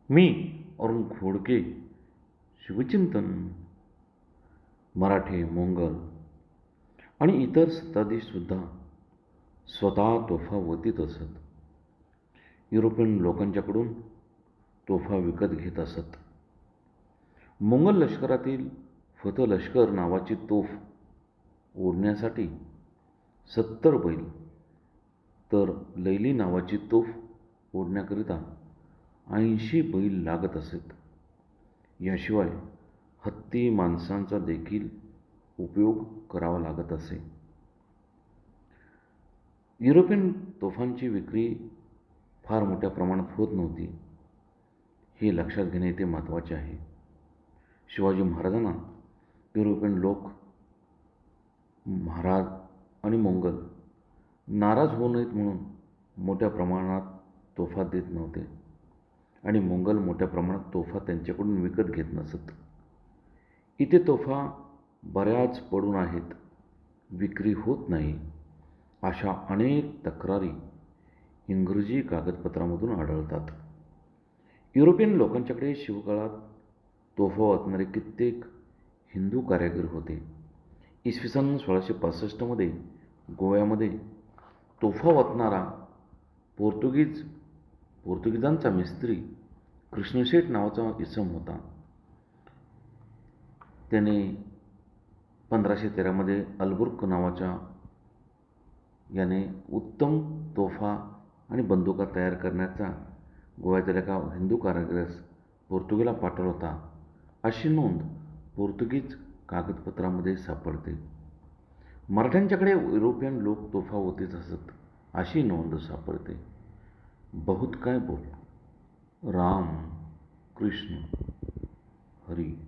मी अरुण खोडके. शिवचिंतन. मराठे, Mongol आणि इतर सत्ताधीशसुद्धा स्वतः तोफा वतीत असत. युरोपियन लोकांच्याकडून तोफा विकत घेत असत. मोंगल लष्करातील फतह लष्कर नावाची तोफ ओढण्यासाठी 70 बैल, तर लैली नावाची तोफ ओढण्याकरिता 80 बैल लागत असत. याशिवाय हत्ती माणसांचा देखील उपयोग करावा लागत असे. युरोपियन तोफांची विक्री फार मोठ्या प्रमाणात होत नव्हती, हे लक्षात घेणे ते महत्त्वाचे आहे. शिवाजी महाराजांना युरोपियन लोक, महाराज आणि मोंगल नाराज होऊ नयेत म्हणून मोठ्या प्रमाणात तोफा देत नव्हते आणि मोंगल मोठ्या प्रमाणात तोफा त्यांच्याकडून विकत घेत नसत. इथे तोफा बऱ्याच पडून आहेत, विक्री होत नाही, अशा अनेक तक्रारी इंग्रजी कागदपत्रामधून आढळतात. युरोपियन लोकांच्याकडे शिवकाळात तोफा वाचणारे कित्येक हिंदू कारागीर होते. इसवी सन 1665 गोव्यामध्ये तोफा वाचणारा पोर्तुगीजांचा मिस्त्री कृष्णशेठ नावाचा इसम होता. त्याने 1513 अल्बुर्क नावाच्या याने उत्तम तोफा आणि बंदुका तयार करण्याचा गोव्यातील एका हिंदू कारागिरास पोर्तुगीजला पाठवला होता, अशी नोंद पोर्तुगीज कागदपत्रामध्ये सापडते. मराठ्यांच्याकडे युरोपियन लोक तोफा वतीत असत, अशी नोंद सापडते. बहुत काय बोल. राम कृष्ण हरी.